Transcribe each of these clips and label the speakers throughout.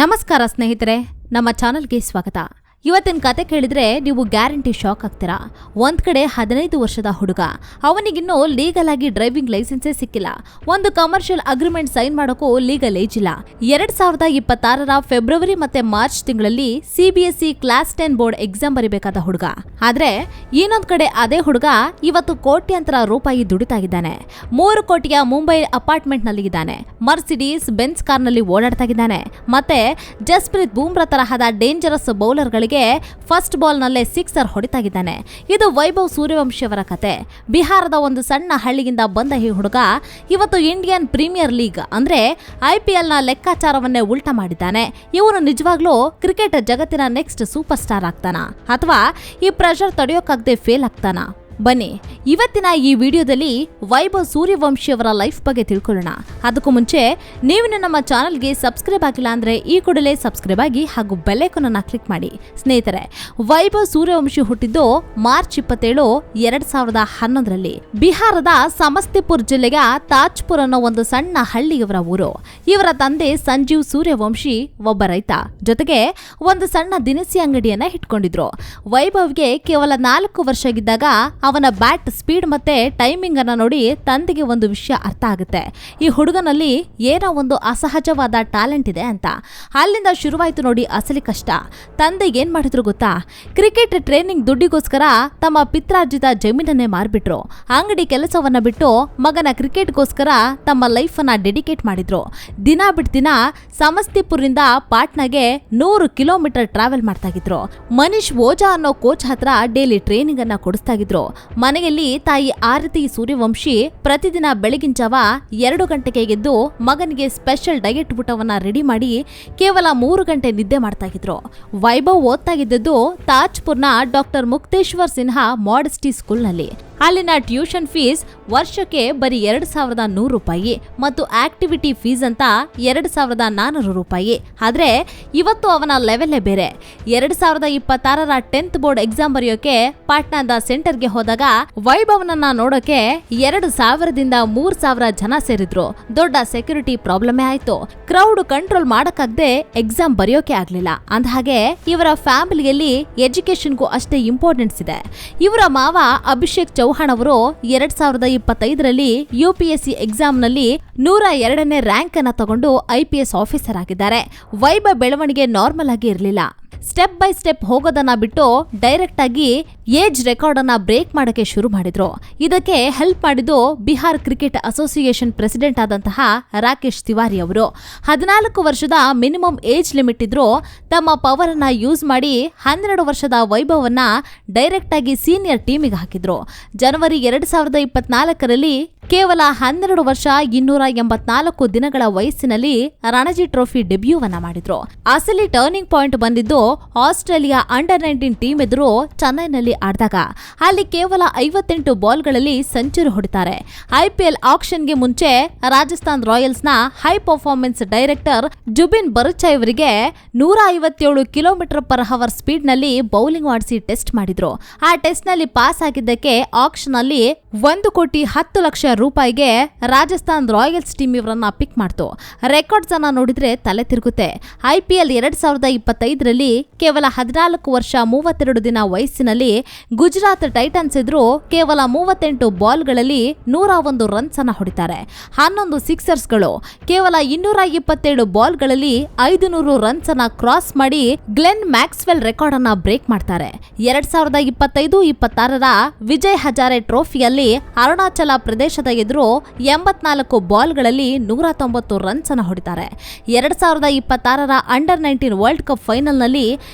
Speaker 1: ನಮಸ್ಕಾರ ಸ್ನೇಹಿತರೆ, ನಮ್ಮ ಚಾನೆಲ್ಗೆ ಸ್ವಾಗತ. ಇವತ್ತಿನ ಕತೆ ಕೇಳಿದ್ರೆ ನೀವು ಗ್ಯಾರಂಟಿ ಶಾಕ್ ಆಗ್ತೀರಾ. ಒಂದ್ ಕಡೆ 15 ವರ್ಷದ ಹುಡುಗ, ಅವನಿಗಿನ್ನೂ ಲೀಗಲ್ ಆಗಿ ಡ್ರೈವಿಂಗ್ ಲೈಸೆನ್ಸೇ ಸಿಕ್ಕಿಲ್ಲ. ಒಂದು ಕಮರ್ಷಿಯಲ್ ಅಗ್ರಿಮೆಂಟ್ ಸೈನ್ ಮಾಡೋಕ್ಕೂ ಲೀಗಲ್ ಏಜ್ ಇಲ್ಲ. 2026 ಫೆಬ್ರವರಿ ಮತ್ತೆ ಮಾರ್ಚ್ ತಿಂಗಳಲ್ಲಿ CBSE ಕ್ಲಾಸ್ 10 ಬೋರ್ಡ್ ಎಕ್ಸಾಮ್ ಬರಿಬೇಕಾದ ಹುಡುಗ. ಆದ್ರೆ ಇನ್ನೊಂದ್ ಕಡೆ ಅದೇ ಹುಡುಗ ಇವತ್ತು ಕೋಟ್ಯಾಂತರ ರೂಪಾಯಿ ದುಡಿತಾ ಇದ್ದಾನೆ. 3 ಕೋಟಿಯ ಮುಂಬೈ ಅಪಾರ್ಟ್ಮೆಂಟ್ ನಲ್ಲಿ ಇದ್ದಾನೆ. ಮರ್ಸಿಡೀಸ್ ಬೆನ್ಸ್ ಕಾರ್ ನಲ್ಲಿ ಓಡಾಡ್ತಾ ಇದ್ದಾನೆ. ಮತ್ತೆ ಜಸ್ಪ್ರೀತ್ ಬೂಮ್ರಾ ತರಹದ ಡೇಂಜರಸ್ ಬೌಲರ್ ಗಳಿಗೆ ಫಸ್ಟ್ ಬಾಲ್ ನಲ್ಲೇ ಸಿಕ್ಸರ್ ಹೊಡಿತಾಗಿದ್ದಾನೆ. ಇದು ವೈಭವ್ ಸೂರ್ಯವಂಶಿ ಅವರ ಕತೆ. ಬಿಹಾರದ ಒಂದು ಸಣ್ಣ ಹಳ್ಳಿಯಿಂದ ಬಂದ ಈ ಹುಡುಗ ಇವತ್ತು ಇಂಡಿಯನ್ ಪ್ರೀಮಿಯರ್ ಲೀಗ್ ಅಂದ್ರೆ IPL ನ ಲೆಕ್ಕಾಚಾರವನ್ನೇ ಉಲ್ಟಾ ಮಾಡಿದ್ದಾನೆ. ಇವನು ನಿಜವಾಗ್ಲೂ ಕ್ರಿಕೆಟ್ ಜಗತ್ತಿನ ನೆಕ್ಸ್ಟ್ ಸೂಪರ್ ಸ್ಟಾರ್ ಆಗ್ತಾನಾ ಅಥವಾ ಈ ಪ್ರೆಷರ್ ತಡೆಯೋಕಾಗದೆ ಫೇಲ್ ಆಗ್ತಾನಾ? ಬನ್ನಿ, ಇವತ್ತಿನ ಈ ವಿಡಿಯೋದಲ್ಲಿ ವೈಭವ್ ಸೂರ್ಯವಂಶಿ ಅವರ ಲೈಫ್ ಬಗ್ಗೆ ತಿಳ್ಕೊಳ್ಳೋಣ. ಅದಕ್ಕೂ ಮುಂಚೆ ನೀವು ನಮ್ಮ ಚಾನೆಲ್ಗೆ ಸಬ್ಸ್ಕ್ರೈಬ್ ಆಗಿಲ್ಲ ಅಂದ್ರೆ ಈ ಕೂಡಲೇ ಸಬ್ಸ್ಕ್ರೈಬ್ ಆಗಿ ಹಾಗೂ ಬೆಲ್ ಐಕಾನ್ ಅನ್ನು ಕ್ಲಿಕ್ ಮಾಡಿ. ಸ್ನೇಹಿತರೆ, ವೈಭವ್ ಸೂರ್ಯವಂಶಿ ಹುಟ್ಟಿದ್ದು ಮಾರ್ಚ್ 27, 2011ರಲ್ಲಿ. ಬಿಹಾರದ ಸಮಸ್ತಿಪುರ್ ಜಿಲ್ಲೆಯ ತಾಜ್ಪುರ್ ಅನ್ನೋ ಒಂದು ಸಣ್ಣ ಹಳ್ಳಿ ಇವರ ಊರು. ಇವರ ತಂದೆ ಸಂಜೀವ್ ಸೂರ್ಯವಂಶಿ ಒಬ್ಬ ರೈತ, ಜೊತೆಗೆ ಒಂದು ಸಣ್ಣ ದಿನಸಿ ಅಂಗಡಿಯನ್ನ ಇಟ್ಕೊಂಡಿದ್ರು. ವೈಭವ್ಗೆ ಕೇವಲ 4 ವರ್ಷ ಇದ್ದಾಗ ಅವನ ಬ್ಯಾಟ್ ಸ್ಪೀಡ್ ಮತ್ತೆ ಟೈಮಿಂಗ್ ಅನ್ನ ನೋಡಿ ತಂದೆಗೆ ಒಂದು ವಿಷಯ ಅರ್ಥ ಆಗುತ್ತೆ. ಈ ಹುಡುಗನಲ್ಲಿ ಏನೋ ಒಂದು ಅಸಹಜವಾದ ಟ್ಯಾಲೆಂಟ್ ಇದೆ ಅಂತ. ಅಲ್ಲಿಂದ ಶುರುವಾಯ್ತು ನೋಡಿ ಅಸಲಿ ಕಷ್ಟ. ತಂದೆ ಏನ್ ಮಾಡಿದ್ರು ಗೊತ್ತಾ? ಕ್ರಿಕೆಟ್ ಟ್ರೈನಿಂಗ್ ದುಡ್ಡಿಗೋಸ್ಕರ ತಮ್ಮ ಪಿತ್ರಾರ್ಜಿತ ಜಮೀನನ್ನೇ ಮಾರ್ಬಿಟ್ರು. ಅಂಗಡಿ ಕೆಲಸವನ್ನ ಬಿಟ್ಟು ಮಗನ ಕ್ರಿಕೆಟ್ಗೋಸ್ಕರ ತಮ್ಮ ಲೈಫ್ ಅನ್ನ ಡೆಡಿಕೇಟ್ ಮಾಡಿದ್ರು. ದಿನ ಬಿಟ್ಟು ದಿನ ಸಮಸ್ತಿಪುರಿಂದ ಪಾಟ್ನಾಗೆ 100 ಕಿಲೋಮೀಟರ್ ಟ್ರಾವೆಲ್ ಮಾಡ್ತಾ ಇದ್ರು. ಮನೀಶ್ ಓಜಾ ಅನ್ನೋ ಕೋಚ್ ಹತ್ರ ಡೈಲಿ ಟ್ರೈನಿಂಗ್ ಅನ್ನ ಕೊಡಿಸ್ತಾಗಿದ್ರು. ಮನೆಯಲ್ಲಿ ತಾಯಿ ಆರತಿ ಸೂರ್ಯವಂಶಿ ಪ್ರತಿದಿನ ಬೆಳಗಿನ ಜಾವ 2 ಗಂಟೆಗೆ ಎದ್ದು ಮಗನಿಗೆ ಸ್ಪೆಷಲ್ ಡಯಟ್ ಊಟವನ್ನ ರೆಡಿ ಮಾಡಿ ಕೇವಲ 3 ಗಂಟೆ ನಿದ್ದೆ ಮಾಡ್ತಾ ಇದ್ರು. ವೈಭವ್ ಓದ್ತಾ ಇದ್ದದ್ದು ತಾಜ್ಪುರ್ನ ಡಾಕ್ಟರ್ ಮುಕ್ತೇಶ್ವರ್ ಸಿನ್ಹಾ ಮಾಡೆಸ್ಟಿ ಸ್ಕೂಲ್ನಲ್ಲಿ. ಅಲ್ಲಿನ ಟ್ಯೂಷನ್ ಫೀಸ್ ವರ್ಷಕ್ಕೆ ಬರೀ 2100 ರೂಪಾಯಿ ಮತ್ತು ಆಕ್ಟಿವಿಟಿ ಫೀಸ್ ಅಂತ 2400 ರೂಪಾಯಿ. ಆದ್ರೆ ಇವತ್ತು ಅವನ ಲೆವೆಲ್ಲೇ ಬೇರೆ. 2026 10th ಬೋರ್ಡ್ ಎಕ್ಸಾಮ್ ಬರೆಯೋಕೆ ಪಾಟ್ನಾದ ಸೆಂಟರ್ಗೆ ಹೋದಾಗ ವೈಭವ್ನನ್ನ ನೋಡೋಕೆ 2000ದಿಂದ 3000 ಜನ ಸೇರಿದ್ರು. ದೊಡ್ಡ ಸೆಕ್ಯೂರಿಟಿ ಪ್ರಾಬ್ಲಮೇ ಆಯ್ತು. ಕ್ರೌಡ್ ಕಂಟ್ರೋಲ್ ಮಾಡಕ್ಕಾಗದೆ ಎಕ್ಸಾಮ್ ಬರೆಯೋಕೆ ಆಗ್ಲಿಲ್ಲ. ಅಂದಹಾಗೆ ಇವರ ಫ್ಯಾಮಿಲಿಯಲ್ಲಿ ಎಜುಕೇಶನ್ಗೂ ಅಷ್ಟೇ ಇಂಪಾರ್ಟೆನ್ಸ್ ಇದೆ. ಇವರ ಮಾವ ಅಭಿಷೇಕ್ ಚೌಹಾಣ್ ಅವರು 2025ರಲ್ಲಿ UPSC ಎಕ್ಸಾಮ್ ನಲ್ಲಿ 102ನೇ ರ್ಯಾಂಕ್ ಅನ್ನ ತಗೊಂಡು IPS ಆಫೀಸರ್ ಆಗಿದ್ದಾರೆ. ವೈಭವ್ ಬೆಳವಣಿಗೆ ನಾರ್ಮಲ್ ಆಗಿ ಇರಲಿಲ್ಲ. ಸ್ಟೆಪ್ ಬೈ ಸ್ಟೆಪ್ ಹೋಗೋದನ್ನ ಬಿಟ್ಟು ಡೈರೆಕ್ಟ್ ಆಗಿ ಏಜ್ ರೆಕಾರ್ಡ್ ಅನ್ನ ಬ್ರೇಕ್ ಮಾಡಕ್ಕೆ ಶುರು ಮಾಡಿದ್ರು. ಇದಕ್ಕೆ ಹೆಲ್ಪ್ ಮಾಡಿದ್ದು ಬಿಹಾರ್ ಕ್ರಿಕೆಟ್ ಅಸೋಸಿಯೇಷನ್ ಪ್ರೆಸಿಡೆಂಟ್ ಆದಂತಹ ರಾಕೇಶ್ ತಿವಾರಿ ಅವರು. 14 ವರ್ಷದ ಮಿನಿಮಮ್ ಏಜ್ ಲಿಮಿಟ್ ಇದ್ರು ತಮ್ಮ ಪವರ್ ಅನ್ನ ಯೂಸ್ ಮಾಡಿ 12 ವರ್ಷದ ವೈಭವನ್ನ ಡೈರೆಕ್ಟ್ ಆಗಿ ಸೀನಿಯರ್ ಟೀಮಿಗೆ ಹಾಕಿದ್ರು. ಜನವರಿ 2024ರಲ್ಲಿ ಕೇವಲ 12 ವರ್ಷ 284 ದಿನಗಳ ವಯಸ್ಸಿನಲ್ಲಿ ರಣಜಿ ಟ್ರೋಫಿ ಡೆಬ್ಯೂವನ್ನ ಮಾಡಿದ್ರು. ಅಸಲಿ ಟರ್ನಿಂಗ್ ಪಾಯಿಂಟ್ ಬಂದಿದ್ದು ಆಸ್ಟ್ರೇಲಿಯಾ ಅಂಡರ್-19 ಟೀಮ್ ಎದುರು ಚೆನ್ನೈನಲ್ಲಿ ಆಡಿದಾಗ. ಅಲ್ಲಿ ಕೇವಲ 58 ಬಾಲ್ಗಳಲ್ಲಿ ಸೆಂಚುರಿ ಹೊಡಿತಾರೆ. IPL ಆಕ್ಷನ್ಗೆ ಮುಂಚೆ ರಾಜಸ್ಥಾನ್ ರಾಯಲ್ಸ್ನ high performance director Zubin Bharucha ಇವರಿಗೆ 157 km/h ಸ್ಪೀಡ್ ನಲ್ಲಿ ಬೌಲಿಂಗ್ ಮಾಡಿಸಿ ಟೆಸ್ಟ್ ಮಾಡಿದ್ರು. ಆ ಟೆಸ್ಟ್ ನಲ್ಲಿ ಪಾಸ್ ಆಗಿದ್ದಕ್ಕೆ ಆಕ್ಷನ್ ಅಲ್ಲಿ 1,10,00,000 ರೂಪಾಯಿಗೆ ರಾಜಸ್ಥಾನ್ ರಾಯಲ್ಸ್ ಟೀಮ್ ಇವರನ್ನ ಪಿಕ್ ಮಾಡ್ತು. ರೆಕಾರ್ಡ್ಸ್ ಅನ್ನ ನೋಡಿದ್ರೆ ತಲೆ ತಿರುಗುತ್ತೆ. IPL 2025ರಲ್ಲಿ ಕೇವಲ 14 ವರ್ಷ 32 ದಿನ ವಯಸ್ಸಿನಲ್ಲಿ ಗುಜರಾತ್ ಟೈಟನ್ಸ್ ಎದುರು ಕೇವಲ 38 ಬಾಲ್ಗಳಲ್ಲಿ 101 ರನ್ಸ್ ಅನ್ನ ಹೊಡಿತಾರೆ. 11 ಸಿಕ್ಸರ್ಸ್ಗಳು. ಕೇವಲ 227 ಬಾಲ್ಗಳಲ್ಲಿ 500 ರನ್ಸ್ ಅನ್ನ ಕ್ರಾಸ್ ಮಾಡಿ ಗ್ಲೆನ್ ಮ್ಯಾಕ್ಸ್ವೆಲ್ ರೆಕಾರ್ಡ್ ಅನ್ನ ಬ್ರೇಕ್ ಮಾಡ್ತಾರೆ. 2025-26ರ ವಿಜಯ್ ಹಜಾರೆ ಟ್ರೋಫಿಯಲ್ಲಿ ಅರುಣಾಚಲ ಪ್ರದೇಶದ ಎದುರು 84 ಬಾಲ್ಗಳಲ್ಲಿ 190 ರನ್ಸ್ ಅನ್ನ ಹೊಡಿತಾರೆ. 2026ರ ಅಂಡರ್-19 ವರ್ಲ್ಡ್ ಕಪ್ ಫೈನಲ್ ನಲ್ಲಿ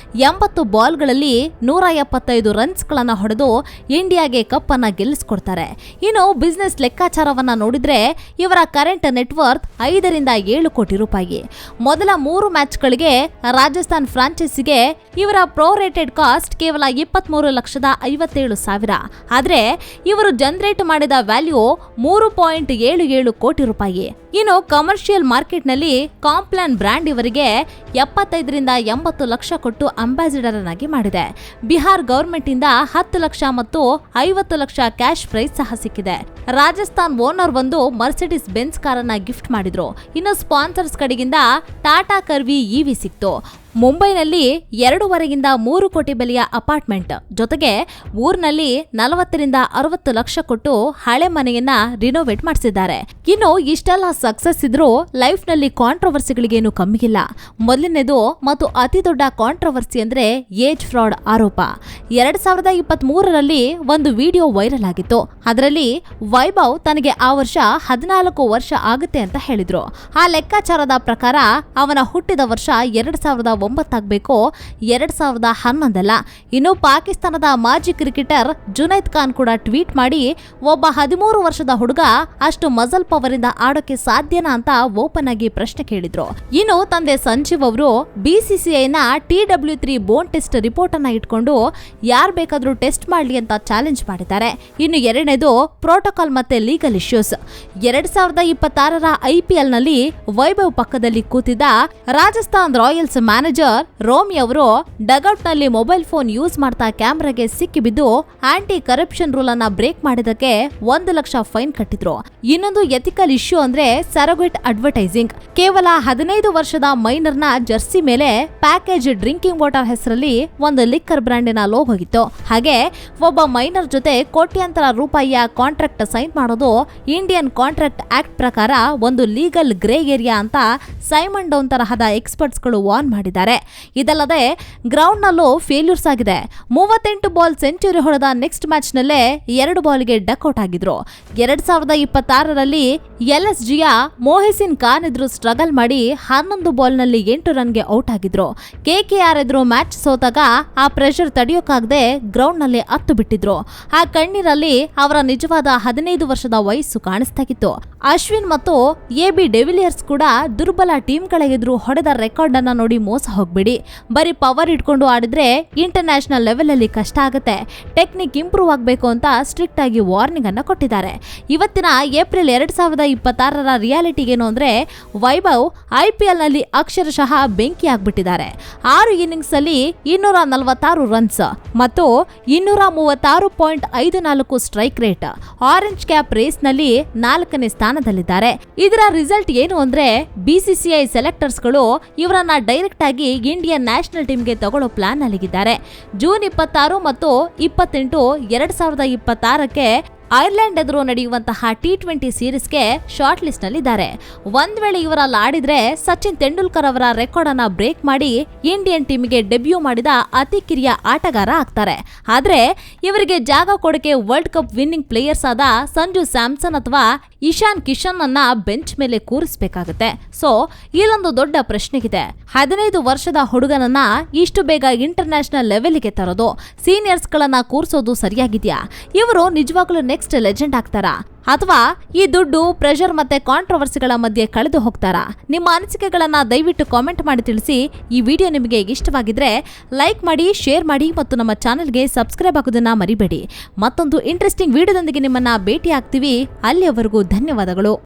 Speaker 1: 80 ಬಾಲ್ಗಳಲ್ಲಿ 175 ರನ್ಸ್ ಗಳನ್ನ ಹೊಡೆದು ಇಂಡಿಯಾಗೆ ಕಪ್ ಅನ್ನ ಗೆಲ್ಲಿಸಿಕೊಡ್ತಾರೆ. ಇನ್ನು ಬಿಸ್ನೆಸ್ ಲೆಕ್ಕಾಚಾರವನ್ನ ನೋಡಿದ್ರೆ ಇವರ ಕರೆಂಟ್ ನೆಟ್ವರ್ತ್ 5ರಿಂದ 7 ಕೋಟಿ ರೂಪಾಯಿ. ಮೊದಲ 3 ಮ್ಯಾಚ್ಗಳಿಗೆ ರಾಜಸ್ಥಾನ್ ಫ್ರಾಂಚೈಸಿಗೆ ಇವರ ಪ್ರೋರೇಟೆಡ್ ಕಾಸ್ಟ್ ಕೇವಲ 23,57,000. ಆದ್ರೆ ಇವರು ಜನರೇಟ್ ಮಾಡಿದ ವ್ಯಾಲ್ಯೂ 3.77 ಕೋಟಿ ರೂಪಾಯಿ. ಇನ್ನು ಕಮರ್ಷಿಯಲ್ ಮಾರ್ಕೆಟ್ನಲ್ಲಿ ಕಾಂಪ್ಲಾನ್ ಬ್ರ್ಯಾಂಡ್ ಇವರಿಗೆ 75ರಿಂದ 80 ಲಕ್ಷ ಕೊಟ್ಟು ಅಂಬಾಸಿಡರ್ ಆಗಿ ಮಾಡಿದೆ. ಬಿಹಾರ್ ಗವರ್ಮೆಂಟ್ ಇಂದ 10 ಲಕ್ಷ ಮತ್ತು 50 ಲಕ್ಷ ಕ್ಯಾಶ್ ಪ್ರೈಸ್ ಸಹ ಸಿಕ್ಕಿದೆ. ರಾಜಸ್ಥಾನ್ ಓನರ್ ಒಂದು ಮರ್ಸಿಡಿಸ್ ಬೆನ್ಸ್ ಕಾರನ್ನ ಗಿಫ್ಟ್ ಮಾಡಿದ್ರು. ಇನ್ನು ಸ್ಪಾನ್ಸರ್ಸ್ ಕಡೆಗಿಂದ ಟಾಟಾ ಕರ್ವಿ ಇವಿ ಸಿಕ್ತು. ಮುಂಬೈನಲ್ಲಿ 2.5ರಿಂದ 3 ಕೋಟಿ ಬೆಲೆಯ ಅಪಾರ್ಟ್ಮೆಂಟ್ ಜೊತೆಗೆ ಊರಿನಲ್ಲಿ 40ರಿಂದ 60 ಲಕ್ಷ ಕೊಟ್ಟು ಹಳೆ ಮನೆಯನ್ನ ರಿನೋವೇಟ್ ಮಾಡಿಸಿದ್ದಾರೆ. ಇನ್ನು ಇಷ್ಟೆಲ್ಲ ಸಕ್ಸಸ್ ಇದ್ರೂ ಲೈಫ್ ನಲ್ಲಿ ಕಾಂಟ್ರವರ್ಸಿಗಳಿಗೇನು ಕಮ್ಮಿಗಿಲ್ಲ. ಮೊದಲನೇದು ಮತ್ತು ಅತಿ ದೊಡ್ಡ ಕಾಂಟ್ರವರ್ಸಿ ಅಂದ್ರೆ ಏಜ್ ಫ್ರಾಡ್ ಆರೋಪ. 2023ರಲ್ಲಿ ಒಂದು ವಿಡಿಯೋ ವೈರಲ್ ಆಗಿತ್ತು. ಅದರಲ್ಲಿ ವೈಭವ್ ತನಗೆ ಆ ವರ್ಷ 14 ವರ್ಷ ಆಗುತ್ತೆ ಅಂತ ಹೇಳಿದ್ರು. ಆ ಲೆಕ್ಕಾಚಾರದ ಪ್ರಕಾರ ಅವನ ಹುಟ್ಟಿದ ವರ್ಷ 2009 ಆಗ್ಬೇಕು, 2011 ಅಲ್ಲ. ಇನ್ನು ಪಾಕಿಸ್ತಾನದ ಮಾಜಿ ಕ್ರಿಕೆಟರ್ ಜುನೈದ್ ಖಾನ್ ಕೂಡ ಟ್ವೀಟ್ ಮಾಡಿ ಒಬ್ಬ 13 ವರ್ಷದ ಹುಡುಗ ಅಷ್ಟು ಮಜಲ್ ಪವರ್ ಇಂದ ಆಡೋಕೆ ಸಾಧ್ಯನಾ ಅಂತ ಓಪನ್ ಆಗಿ ಪ್ರಶ್ನೆ ಕೇಳಿದ್ರು. ಇನ್ನು ತಂದೆ ಸಂಜೀವ್ ಅವರು ಬಿಸಿಸಿಐನ TW3 ಬೋನ್ ಟೆಸ್ಟ್ ರಿಪೋರ್ಟ್ ಅನ್ನ ಇಟ್ಕೊಂಡು ಯಾರ್ ಬೇಕಾದ್ರೂ ಟೆಸ್ಟ್ ಮಾಡ್ಲಿ ಅಂತ ಚಾಲೆಂಜ್ ಮಾಡಿದ್ದಾರೆ. ಇನ್ನು ಎರಡನೇದು ಪ್ರೋಟೋಕಾಲ್ ಮತ್ತೆ ಲೀಗಲ್ ಇಶ್ಯೂಸ್. 2026ರ IPL ನಲ್ಲಿ ವೈಭವ್ ಪಕ್ಕದಲ್ಲಿ ಕೂತಿದ್ದ ರಾಜಸ್ಥಾನ್ ರಾಯಲ್ಸ್ ಮ್ಯಾನೇಜರ್ ರೋಮಿ ಅವರು ಡಗೌಟ್ ನಲ್ಲಿ ಮೊಬೈಲ್ ಫೋನ್ ಯೂಸ್ ಮಾಡ್ತಾ ಕ್ಯಾಮೆರಾಗೆ ಸಿಕ್ಕಿಬಿದ್ದು ಆಂಟಿ ಕರಪ್ಷನ್ ರೂಲ್ ಅನ್ನ ಬ್ರೇಕ್ ಮಾಡಿದಕ್ಕೆ 1 ಲಕ್ಷ ಫೈನ್ ಕಟ್ಟಿದ್ರು. ಇನ್ನೊಂದು ಎಥಿಕಲ್ ಇಶ್ಯೂ ಅಂದ್ರೆ ಸರಗೇಟ್ ಅಡ್ವರ್ಟೈಸಿಂಗ್. ಕೇವಲ 15 ವರ್ಷದ ಮೈನರ್ ನ ಜರ್ಸಿ ಮೇಲೆ ಪ್ಯಾಕೇಜ್ ಡ್ರಿಂಕಿಂಗ್ ವಾಟರ್ ಹೆಸರಲ್ಲಿ ಒಂದು ಲಿಕ್ಕರ್ ಬ್ರಾಂಡಿನ ಲೋಗೋ ಇತ್ತು. ಹಾಗೆ ಒಬ್ಬ ಮೈನರ್ ಜೊತೆ ಕೋಟ್ಯಾಂತರ ರೂಪಾಯಿಯ ಕಾಂಟ್ರಾಕ್ಟ್ ಸೈನ್ ಮಾಡೋದು ಇಂಡಿಯನ್ ಕಾಂಟ್ರಾಕ್ಟ್ ಆಕ್ಟ್ ಪ್ರಕಾರ ಒಂದು ಲೀಗಲ್ ಗ್ರೇ ಏರಿಯಾ ಅಂತ ಸೈಮನ್ ಡೌನ್ ತರಹದ ಎಕ್ಸ್ಪರ್ಟ್ಸ್ ಗಳು ವಾರ್ನ್ ಮಾಡಿದ್ದಾರೆ. ಇದಲ್ಲದೆ ಗ್ರೌಂಡ್ ನಲ್ಲೂ ಫೇಲ್ಯೂರ್ಸ್ ಆಗಿದೆ. 38 ಬಾಲ್ ಸೆಂಚುರಿ ಹೊಡೆದ ನೆಕ್ಸ್ಟ್ ಮ್ಯಾಚ್ ನಲ್ಲೇ 2 ಬಾಲ್ಗೆ ಡಕ್ಔಟ್ ಆಗಿದ್ರು. 2026ರಲ್ಲಿ LSGಯ ಮೊಹಿಸಿನ್ ಖಾನ್ ಎದುರು ಸ್ಟ್ರಗಲ್ ಮಾಡಿ 11 ಬಾಲ್ ನಲ್ಲಿ 8 ರನ್ಗೆ ಔಟ್ ಆಗಿದ್ರು. KKR ಎದುರು ಮ್ಯಾಚ್ ಸೋತಾಗ ಆ ಪ್ರೆಷರ್ ತಡೆಯೋಕಾಗದೆ ಗ್ರೌಂಡ್ ನಲ್ಲಿ ಅತ್ತು ಬಿಟ್ಟಿದ್ರು. ಆ ಕಣ್ಣೀರಲ್ಲಿ ಅವರ ನಿಜವಾದ 15 ವರ್ಷದ ವಯಸ್ಸು ಕಾಣಿಸ್ತಾಗಿತ್ತು. ಅಶ್ವಿನ್ ಮತ್ತು AB ಡೆವಿಲಿಯರ್ಸ್ ಕೂಡ ದುರ್ಬಲ ಟೀಮ್ಗಳ ಎದುರು ಹೊಡೆದ ರೆಕಾರ್ಡ್ ಅನ್ನ ನೋಡಿ ಮೋಸ ಹೋಗ್ಬಿಡಿ. ಬರೀ ಪವರ್ ಇಟ್ಕೊಂಡು ಆಡಿದ್ರೆ ಇಂಟರ್ನ್ಯಾಷನಲ್ ಲೆವೆಲ್ ಅಲ್ಲಿ ಕಷ್ಟ ಆಗುತ್ತೆ. ಟೆಕ್ನಿಕ್ ಇಂಪ್ರೂವ್ ಆಗಬೇಕು ಅಂತ ಸ್ಟ್ರಿಕ್ಟ್ ಆಗಿ ವಾರ್ನಿಂಗ್ ಅನ್ನ ಕೊಟ್ಟಿದ್ದಾರೆ. ಇವತ್ತಿನ ಏಪ್ರಿಲ್ 2026ರ ರಿಯಾಲಿಟಿ ಏನು ಅಂದ್ರೆ ವೈಭವ್ IPL ನಲ್ಲಿ ಅಕ್ಷರಶಃ ಬೆಂಕಿ ಆಗ್ಬಿಟ್ಟಿದ್ದಾರೆ. 6 ಇನ್ನಿಂಗ್ಸ್ ಅಲ್ಲಿ 246 ರನ್ಸ್ ಮತ್ತು 236.54 strike rate. Orange cap race ನಲ್ಲಿ 4ನೇ ಸ್ಥಾನದಲ್ಲಿದ್ದಾರೆ. ಇದರ ರಿಸಲ್ಟ್ ಏನು ಅಂದ್ರೆ BCCI ಸೆಲೆಕ್ಟರ್ಸ್ ಗಳು ಇವರನ್ನ ಡೈರೆಕ್ಟ್ ಆಗಿ ಇಂಡಿಯನ್ ನ್ಯಾಷನಲ್ ಟೀಮ್ಗೆ ತಗೊಳ್ಳೋ ಪ್ಲಾನ್ ಅಲ್ಲಿಗಿದ್ದಾರೆ. ಜೂನ್ 26 ಮತ್ತು 28, 2026ಕ್ಕೆ ಐರ್ಲೆಂಡ್ ಎದುರು ನಡೆಯುವಂತಹ T20 ಸೀರೀಸ್ಗೆ ಶಾರ್ಟ್ ಲಿಸ್ಟ್ ನಲ್ಲಿದ್ದಾರೆ. ಒಂದ್ ವೇಳೆ ಇವರಲ್ಲಿ ಆಡಿದ್ರೆ ಸಚಿನ್ ತೆಂಡೂಲ್ಕರ್ ಅವರ ರೆಕಾರ್ಡ್ ಅನ್ನ ಬ್ರೇಕ್ ಮಾಡಿ ಇಂಡಿಯನ್ ಟೀಮ್ಗೆ ಡೆಬ್ಯೂ ಮಾಡಿದ ಅತಿ ಕಿರಿಯ ಆಟಗಾರ ಆಗ್ತಾರೆ. ಆದ್ರೆ ಇವರಿಗೆ ಜಾಗ ಕೊಡಕ್ಕೆ ವರ್ಲ್ಡ್ ಕಪ್ ವಿನ್ನಿಂಗ್ ಪ್ಲೇಯರ್ಸ್ ಆದ ಸಂಜು ಸ್ಯಾಮ್ಸನ್ ಅಥವಾ ಇಶಾನ್ ಕಿಶನ್ ಅನ್ನ ಬೆಂಚ್ ಮೇಲೆ ಕೂರಿಸಬೇಕಾಗುತ್ತೆ. ಸೊ ಇಲ್ಲೊಂದು ದೊಡ್ಡ ಪ್ರಶ್ನೆಗಿದೆ. 15 ವರ್ಷದ ಹುಡುಗನನ್ನ ಇಷ್ಟು ಬೇಗ ಇಂಟರ್ನ್ಯಾಷನಲ್ ಲೆವೆಲ್ಗೆ ತರೋದು, ಸೀನಿಯರ್ಸ್ ಗಳನ್ನ ಕೂರಿಸೋದು ಸರಿಯಾಗಿದ್ಯಾ? ಇವರು ನಿಜವಾಗ್ಲೂ ನೆಕ್ಸ್ಟ್ ಲೆಜೆಂಡ್ ಆಗ್ತಾರಾ ಅಥವಾ ಈ ದುಡ್ಡು, ಪ್ರೆಷರ್ ಮತ್ತೆ ಕಾಂಟ್ರವರ್ಸಿಗಳ ಮಧ್ಯೆ ಕಳೆದು ಹೋಗ್ತಾರಾ? ನಿಮ್ಮ ಅನಿಸಿಕೆಗಳನ್ನ ದಯವಿಟ್ಟು ಕಾಮೆಂಟ್ ಮಾಡಿ ತಿಳಿಸಿ. ಈ ವಿಡಿಯೋ ನಿಮಗೆ ಇಷ್ಟವಾಗಿದ್ರೆ ಲೈಕ್ ಮಾಡಿ, ಶೇರ್ ಮಾಡಿ ಮತ್ತು ನಮ್ಮ ಚಾನೆಲ್ಗೆ ಸಬ್ಸ್ಕ್ರೈಬ್ ಆಗೋದನ್ನ ಮರಿಬೇಡಿ. ಮತ್ತೊಂದು ಇಂಟ್ರೆಸ್ಟಿಂಗ್ ವಿಡಿಯೋದೊಂದಿಗೆ ನಿಮ್ಮನ್ನ ಭೇಟಿ ಆಗ್ತೀವಿ. ಅಲ್ಲಿಯವರೆಗೂ ಧನ್ಯವಾದಗಳು.